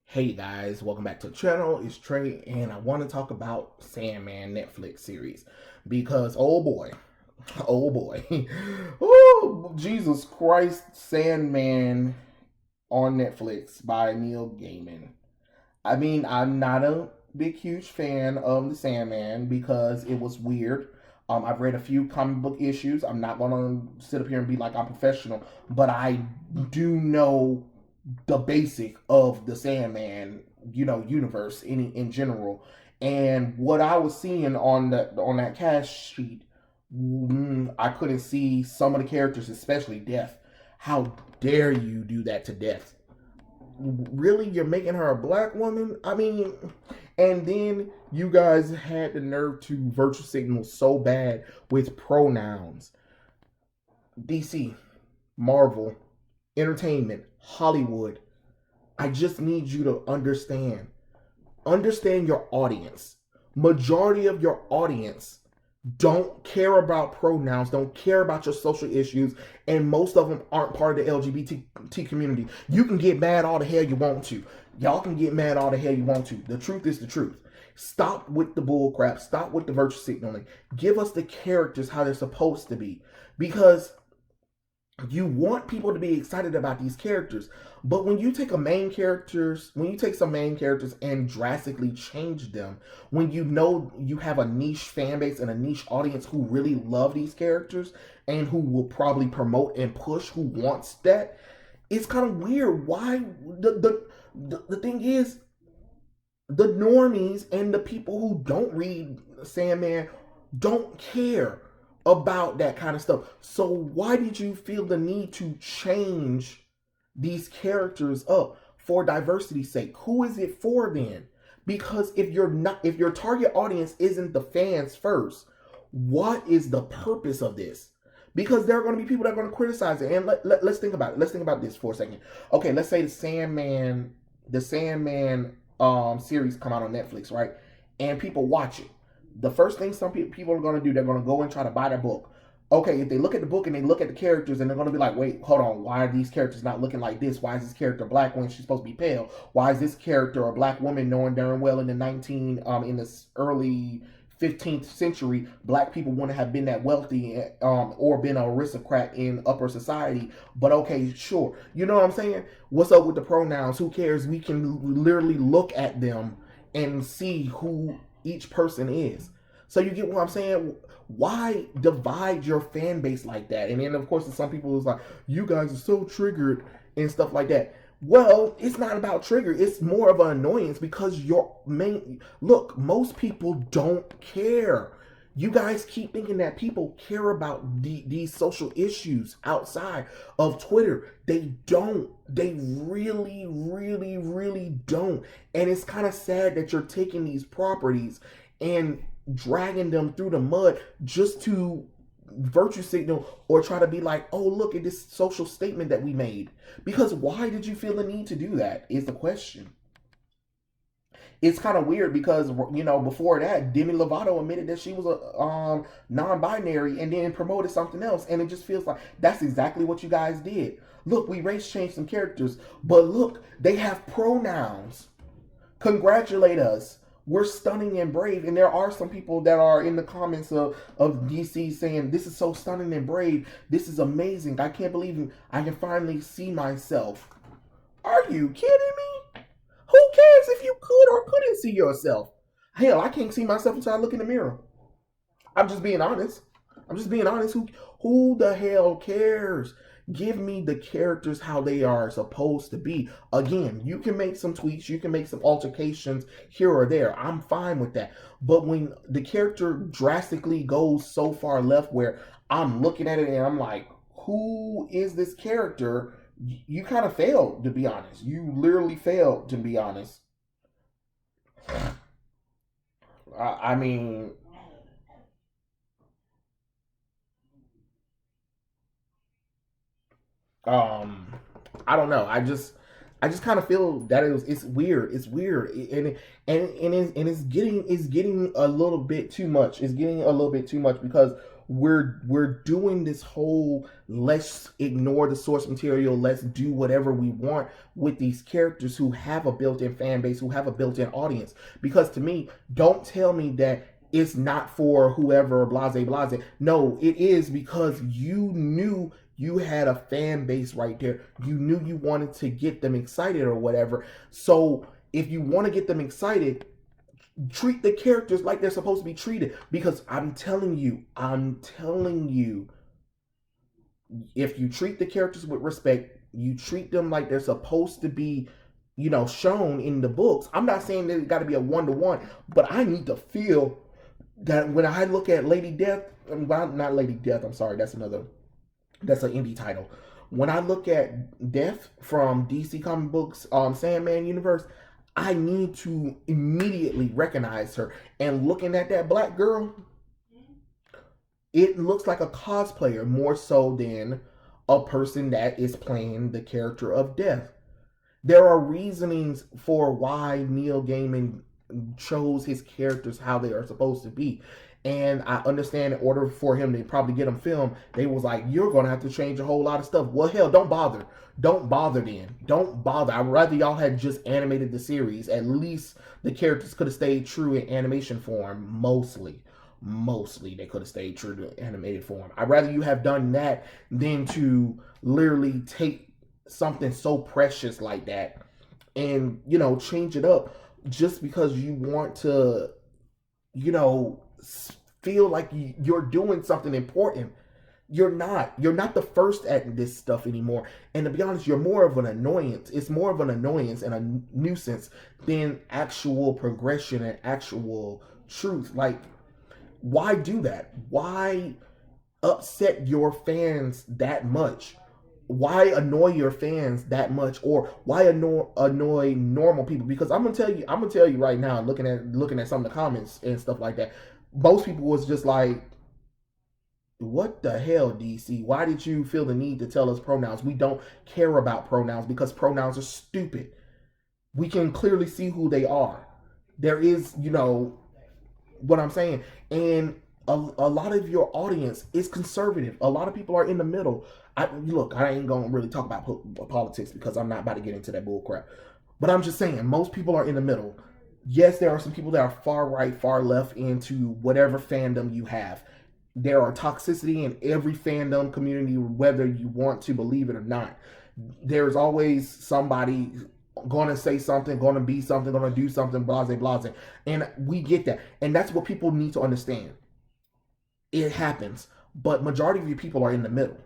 Hey guys, welcome back to the channel. It's Trey, and I want to talk about Sandman Netflix series because oh boy, oh Jesus Christ, Sandman on Netflix by Neil Gaiman. I mean, I'm not a huge fan of the Sandman because it was weird. I've read a few comic book issues. I'm not gonna sit up here and be like I'm professional, but I do know the basic of the Sandman, universe in general. And what I was seeing on that cast sheet, I couldn't see some of the characters, especially Death. How dare you do that to Death? Really, you're making her a black woman? I mean, and then you guys had the nerve to virtue signal so bad with pronouns. DC, Marvel, Entertainment, Hollywood. I just need you to understand your audience. Majority of your audience don't care about pronouns, don't care about your social issues, and most of them aren't part of the LGBT community. You can get mad all the hell you want to. Y'all can get mad all the hell you want to. The truth is the truth. Stop with the bull crap. Stop with the virtue signaling. Give us the characters how they're supposed to be. Because you want people to be excited about these characters, but when you take some main characters and drastically change them, when you know you have a niche fan base and a niche audience who really love these characters and who will probably promote and push who wants that, it's kind of weird. Why the thing is, the normies and the people who don't read Sandman don't care about that kind of stuff. So why did you feel the need to change these characters up for diversity's sake? Who is it for then? Because if your target audience isn't the fans first, what is the purpose of this? Because there are going to be people that are going to criticize it. And let's think about it. Let's think about this for a second. Okay, let's say the Sandman series come out on Netflix, right? And people watch it. The first thing some people are going to do, they're going to go and try to buy the book. Okay, if they look at the book and they look at the characters, and they're going to be like, wait, hold on, why are these characters not looking like this? Why is this character black when she's supposed to be pale? Why is this character a black woman, knowing darn well in the early 15th century, black people wouldn't have been that wealthy or been an aristocrat in upper society? But okay, sure. You know what I'm saying? What's up with the pronouns? Who cares? We can literally look at them and see who each person is. So you get what I'm saying? Why divide your fan base like that? And then of course some people is like, you guys are so triggered and stuff like that. Well, it's not about trigger. It's more of an annoyance because most people don't care. You guys keep thinking that people care about these social issues outside of Twitter. They don't. They really, really, really don't. And it's kind of sad that you're taking these properties and dragging them through the mud just to virtue signal or try to be like, oh, look at this social statement that we made. Because why did you feel the need to do that is the question. It's kind of weird because before that, Demi Lovato admitted that she was a non-binary and then promoted something else, and it just feels like that's exactly what you guys did. Look, we race changed some characters, but look, they have pronouns. Congratulate us. We're stunning and brave, and there are some people that are in the comments of DC saying this is so stunning and brave. This is amazing. I can't believe I can finally see myself. Are you kidding me? Who cares if you could or couldn't see yourself? Hell, I can't see myself until I look in the mirror. I'm just being honest. Who the hell cares? Give me the characters how they are supposed to be. Again, you can make some tweaks, you can make some altercations here or there. I'm fine with that. But when the character drastically goes so far left where I'm looking at it and I'm like, who is this character? You kind of failed, to be honest. You literally failed, to be honest. I mean, um, I don't know. I just kind of feel that it's weird. It's weird, and it's getting a little bit too much. It's getting a little bit too much because we're doing this whole let's ignore the source material, let's do whatever we want with these characters who have a built-in fan base, who have a built-in audience. Because to me, don't tell me that it's not for whoever, blase blase. No, it is, because you knew you had a fan base right there. You knew you wanted to get them excited or whatever. So if you want to get them excited, treat the characters like they're supposed to be treated. Because I'm telling you, if you treat the characters with respect, you treat them like they're supposed to be, shown in the books. I'm not saying that it got to be a 1-to-1, but I need to feel that when I look at Lady Death, well, not Lady Death, I'm sorry, that's an indie title. When I look at Death from DC comic books, Sandman universe, I need to immediately recognize her. And looking at that black girl, it looks like a cosplayer more so than a person that is playing the character of Death. There are reasonings for why Neil Gaiman chose his characters how they are supposed to be. And I understand in order for him to probably get them filmed, they was like, you're going to have to change a whole lot of stuff. Well, hell, don't bother. Don't bother then. Don't bother. I'd rather y'all had just animated the series. At least the characters could have stayed true in animation form, mostly. Mostly they could have stayed true to animated form. I'd rather you have done that than to literally take something so precious like that and, change it up just because you want to, feel like you're doing something important. You're not the first at this stuff anymore. And to be honest, you're more of an annoyance. It's more of an annoyance and a nuisance than actual progression and actual truth. Like, why do that? Why upset your fans that much? Why annoy your fans that much? Or why annoy normal people? Because I'm gonna tell you right now, looking at some of the comments and stuff like that, most people was just like, what the hell, DC? Why did you feel the need to tell us pronouns? We don't care about pronouns because pronouns are stupid. We can clearly see who they are. There is, what I'm saying. And a lot of your audience is conservative. A lot of people are in the middle. I ain't gonna really talk about politics because I'm not about to get into that bull crap. But I'm just saying, most people are in the middle. Yes, there are some people that are far right, far left into whatever fandom you have. There are toxicity in every fandom community, whether you want to believe it or not. There's always somebody going to say something, going to be something, going to do something, blase, blase. And we get that. And that's what people need to understand. It happens. But majority of you people are in the middle.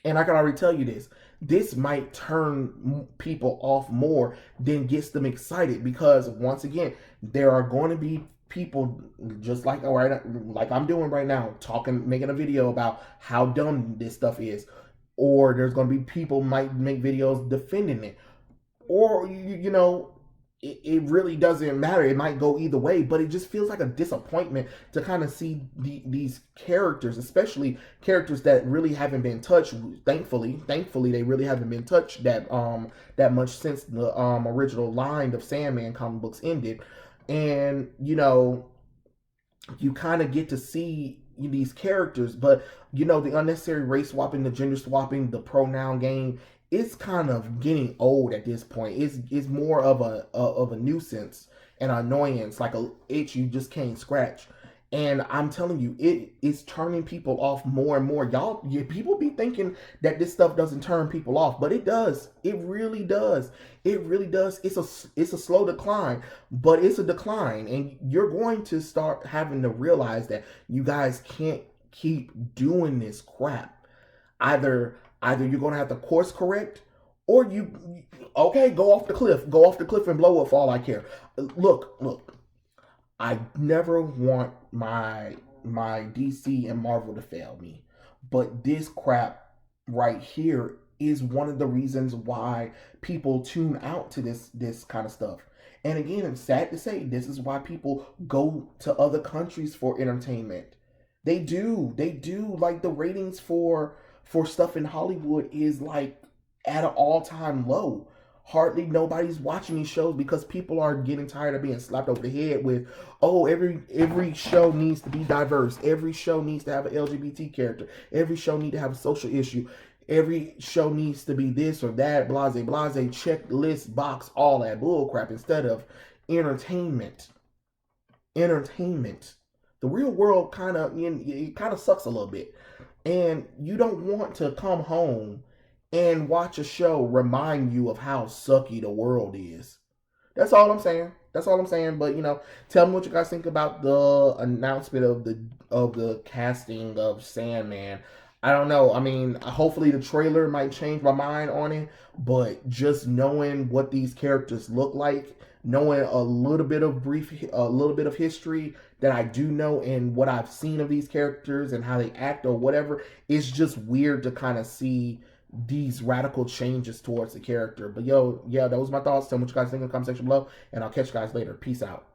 And I can already tell you this. This might turn people off more than gets them excited. Because once again, there are going to be people just like I'm doing right now, making a video about how dumb this stuff is. Or there's going to be people might make videos defending it. Or, it really doesn't matter. It might go either way, but it just feels like a disappointment to kind of see these characters, especially characters that really haven't been touched. Thankfully, they really haven't been touched that much since the original line of Sandman comic books ended. And, you kind of get to see these characters, but, the unnecessary race swapping, the gender swapping, the pronoun game, it's kind of getting old at this point. It's more of a nuisance and annoyance, like a itch you just can't scratch. And I'm telling you, it is turning people off more and more. People be thinking that this stuff doesn't turn people off, but it does. It really does. It really does. It's a slow decline, but it's a decline, and you're going to start having to realize that you guys can't keep doing this crap. Either you're going to have to course correct, or go off the cliff and blow up for all I care. Look, I never want my DC and Marvel to fail me, but this crap right here is one of the reasons why people tune out to this kind of stuff. And again, I'm sad to say, this is why people go to other countries for entertainment. They do. Like, the ratings for stuff in Hollywood is like at an all-time low. hardly nobody's watching these shows because people are getting tired of being slapped over the head with, oh, every show needs to be diverse, every show needs to have an LGBT character, every show needs to have a social issue, every show needs to be this or that, blase blase, checklist box, all that bull crap, instead of entertainment. Entertainment. The real world it kind of sucks a little bit, and you don't want to come home and watch a show remind you of how sucky the world is. That's all I'm saying. That's all I'm saying. But tell me what you guys think about the announcement of the casting of Sandman. I don't know. I mean, hopefully the trailer might change my mind on it, but just knowing what these characters look like, knowing a little bit of history that I do know and what I've seen of these characters and how they act or whatever, it's just weird to kind of see these radical changes towards the character. But yeah, that was my thoughts. Tell me what you guys think in the comment section below, and I'll catch you guys later. Peace out.